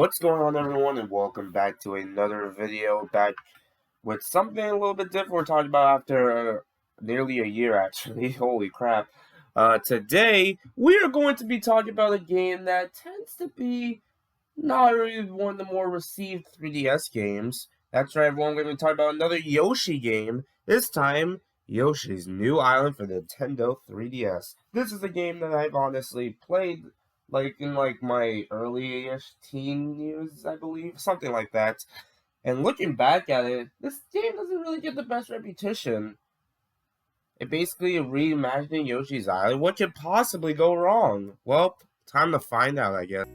What's going on, everyone, and welcome back to another video, back with something a little bit different we're talking about after nearly a year, actually. Holy crap. Today, we are going to be talking about a game that tends to be not really one of the more received 3DS games. That's right, everyone, we're going to be talking about another Yoshi game. This time, Yoshi's New Island for the Nintendo 3DS. This is a game that I've honestly played in my early-ish teen years, I believe, something like that. And looking back at it, this game doesn't really get the best reputation. It basically reimagining Yoshi's Island. What could possibly go wrong? Well, time to find out, I guess.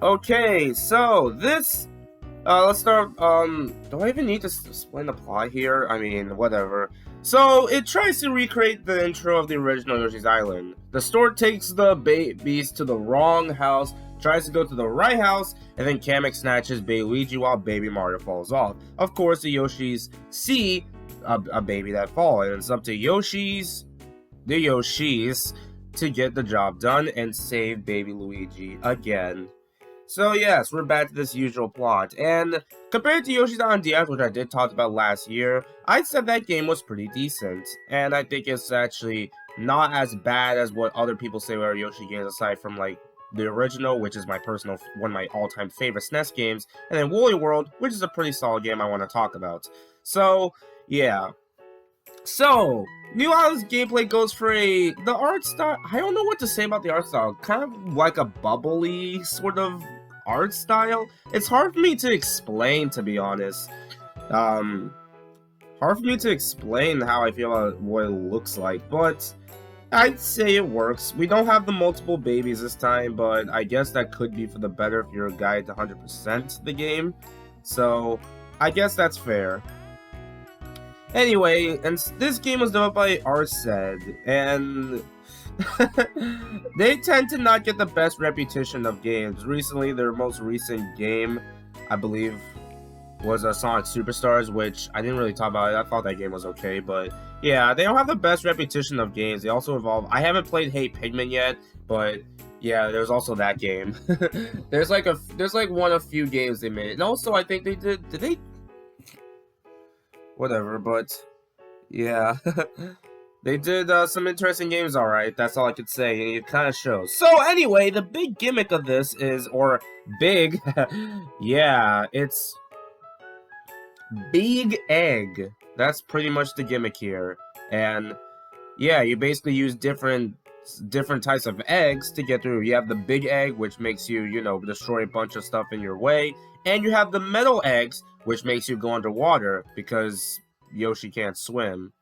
Okay, so this let's start, do I even need to explain the plot here? I mean, whatever. So, it tries to recreate the intro of the original Yoshi's Island. The store takes the babies to the wrong house, tries to go to the right house, and then Kamek snatches Baby Luigi while Baby Mario falls off. Of course, the Yoshis see a baby that falls, and it's up to the Yoshis, to get the job done and save Baby Luigi again. So yes, we're back to this usual plot, and compared to Yoshi's Island DS, which I did talk about last year, I said that game was pretty decent, and I think it's actually not as bad as what other people say about Yoshi games, aside from like the original, which is my personal one of my all-time favorite SNES games, and then Woolly World, which is a pretty solid game I want to talk about. So yeah. So, New Island's gameplay goes for the art style. I don't know what to say about the art style. Kind of like a bubbly sort of art style. It's hard for me to explain, to be honest. Hard for me to explain how I feel about what it looks like, but I'd say it works. We don't have the multiple babies this time, but I guess that could be for the better if you're a guy to 100% the game. So, I guess that's fair. Anyway, and this game was developed by Arsed, and they tend to not get the best reputation of games. Recently, their most recent game, I believe, was Sonic Superstars, which I didn't really talk about. I thought that game was okay, but yeah, they don't have the best reputation of games. They also evolve. I haven't played Hey Pigman yet, but yeah, there's also that game. there's like one of few games they made, and also I think they did they? Whatever, but yeah. They did some interesting games, alright. That's all I could say, and it kind of shows. So anyway, the big gimmick of this is, yeah, it's Big Egg. That's pretty much the gimmick here. And yeah, you basically use different types of eggs to get through. You have the big egg, which makes you, destroy a bunch of stuff in your way. And you have the metal eggs, which makes you go underwater because Yoshi can't swim.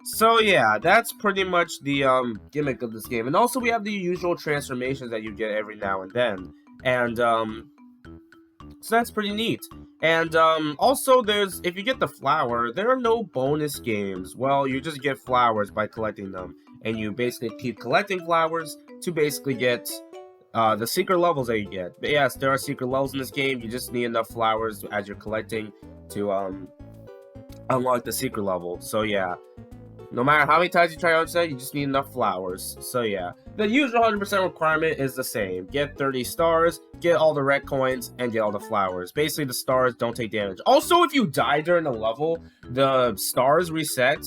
So yeah, that's pretty much the gimmick of this game. And also we have the usual transformations that you get every now and then. And so that's pretty neat. And also if you get the flower, there are no bonus games. Well, you just get flowers by collecting them. And you basically keep collecting flowers to basically get the secret levels that you get. But yes, there are secret levels in this game. You just need enough flowers as you're collecting to unlock the secret level. So yeah, no matter how many times you try to understand, you just need enough flowers. So yeah, the usual 100% requirement is the same. Get 30 stars, get all the red coins, and get all the flowers. Basically, the stars don't take damage. Also, if you die during the level, the stars reset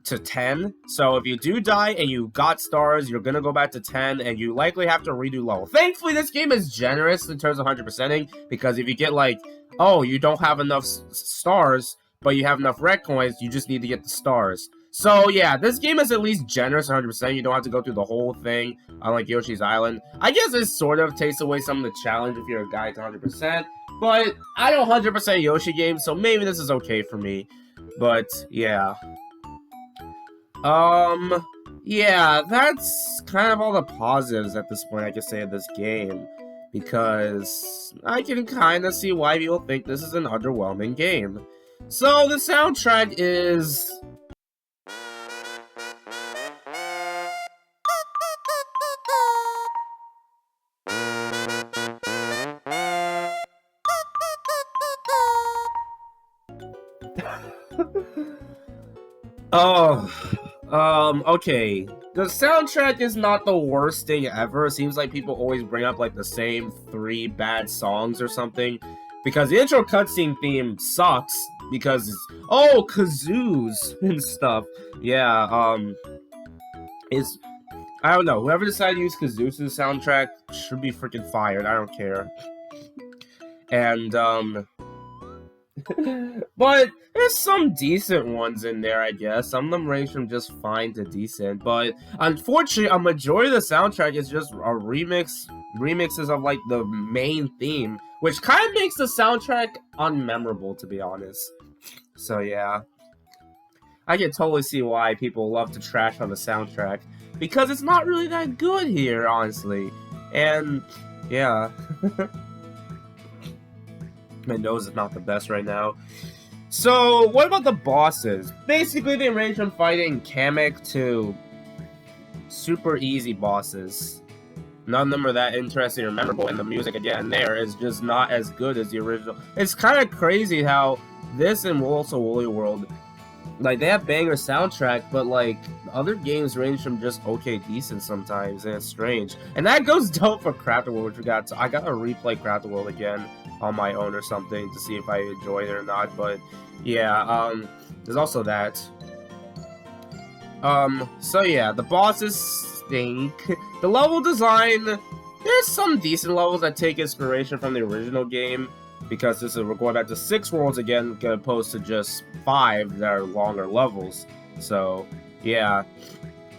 to 10. So if you do die and you got stars, you're gonna go back to 10, and you likely have to redo level. Thankfully, this game is generous in terms of 100%ing, because if you get like, oh, you don't have enough stars, but you have enough red coins, you just need to get the stars. So yeah, this game is at least generous 100%. You don't have to go through the whole thing, unlike Yoshi's Island. I guess it sort of takes away some of the challenge if you're a guy to 100%, but I don't 100% Yoshi games, so maybe this is okay for me. But yeah. Yeah, that's kind of all the positives at this point I can say of this game, because I can kind of see why people think this is an underwhelming game. So the soundtrack is... okay. the soundtrack is not the worst thing ever. It seems like people always bring up like the same 3 bad songs or something. Because the intro cutscene theme sucks. Because it's, oh, kazoos and stuff. Yeah, it's, I don't know. Whoever decided to use kazoos in the soundtrack should be freaking fired. I don't care. And, but there's some decent ones in there, I guess. Some of them range from just fine to decent. But unfortunately, a majority of the soundtrack is just a remixes of like the main theme, which kind of makes the soundtrack unmemorable, to be honest. So yeah, I can totally see why people love to trash on the soundtrack, because it's not really that good here, honestly. And yeah. My nose is not the best right now. So, what about the bosses? Basically, they range from fighting Kamek to super easy bosses. None of them are that interesting or memorable, and the music, again, there is just not as good as the original. It's kind of crazy how this and also Woolly World, like, they have banger soundtrack, but, like, other games range from just okay decent sometimes, and it's strange. And that goes dope for Crafted World, which we got to, I gotta replay Crafted World again on my own or something to see if I enjoy it or not, but yeah, there's also that. So yeah, the bosses stink. The level design, there's some decent levels that take inspiration from the original game, because we're going back to 6 worlds again, opposed to just 5 that are longer levels. So yeah.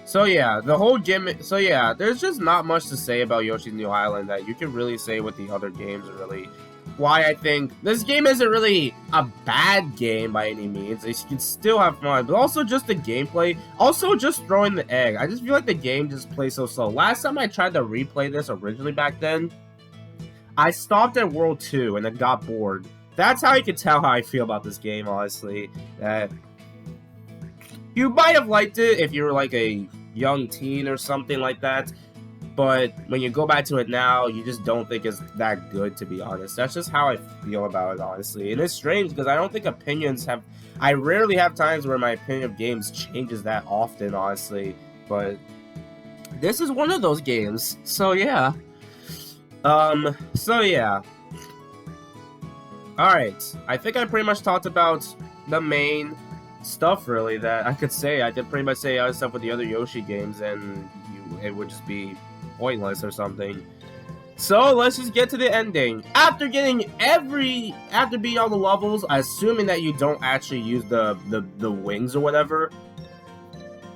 So yeah, the whole gimmick, so yeah, there's just not much to say about Yoshi's New Island that you can really say with the other games, really. Why I think this game isn't really a bad game by any means. You can still have fun, but also just the gameplay. Also, just throwing the egg. I just feel like the game just plays so slow. Last time I tried to replay this originally back then, I stopped at World 2 and then got bored. That's how you can tell how I feel about this game, honestly. You might have liked it if you were like a young teen or something like that. But when you go back to it now, you just don't think it's that good, to be honest. That's just how I feel about it, honestly. And it's strange, because I don't think opinions have... I rarely have times where my opinion of games changes that often, honestly. But this is one of those games. So, yeah. So, yeah. Alright. I think I pretty much talked about the main stuff, really, that I could say. I could pretty much say other stuff with the other Yoshi games, and it would just be pointless or something. So let's just get to the ending. After beating all the levels, assuming that you don't actually use the wings or whatever,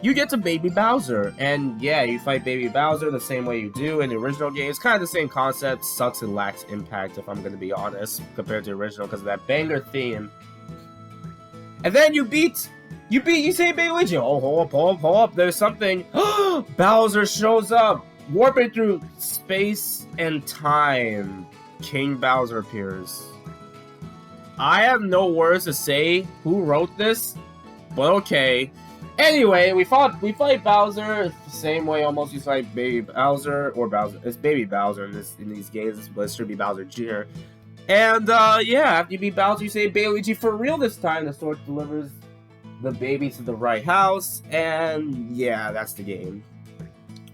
you get to Baby Bowser. And yeah, you fight Baby Bowser the same way you do in the original game. It's kind of the same concept, sucks and lacks impact, if I'm gonna be honest, compared to the original, because of that banger theme. And then you say Baby Luigi. Oh, hold up, there's something. Bowser shows up, warping through space and time. King Bowser appears. I have no words to say who wrote this, but okay. Anyway, we fight Bowser the same way almost you fight Baby Bowser, or Bowser. It's Baby Bowser in these games, but it should be Bowser Jr. And yeah, after you beat Bowser, you say Baby Luigi for real this time. The sword delivers the baby to the right house, and yeah, that's the game.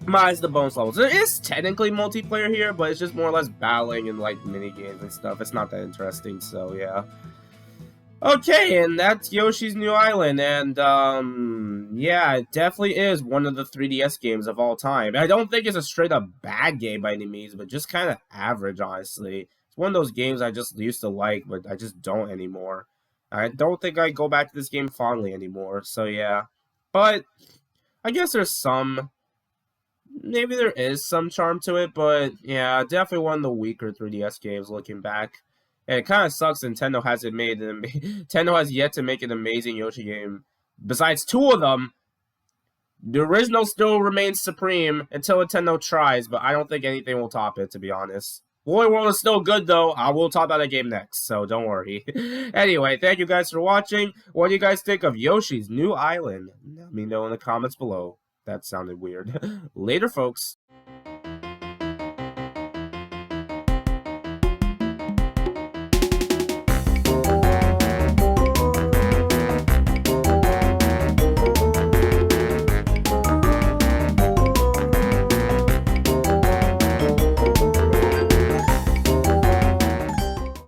Minus the bonus levels. There is technically multiplayer here, but it's just more or less battling and like mini games and stuff. It's not that interesting, so yeah. Okay, and that's Yoshi's New Island, and yeah, it definitely is one of the 3DS games of all time. I don't think it's a straight up bad game by any means, but just kind of average, honestly. It's one of those games I just used to like, but I just don't anymore. I don't think I go back to this game fondly anymore, so yeah. But I guess there's some... Maybe there is some charm to it, but yeah, definitely one of the weaker 3DS games looking back. And it kind of sucks Nintendo hasn't made an Nintendo has yet to make an amazing Yoshi game. Besides 2 of them, the original still remains supreme until Nintendo tries, but I don't think anything will top it, to be honest. Woolly World is still good, though. I will talk about that game next, so don't worry. Anyway, thank you guys for watching. What do you guys think of Yoshi's New Island? Let me know in the comments below. That sounded weird. Later, folks.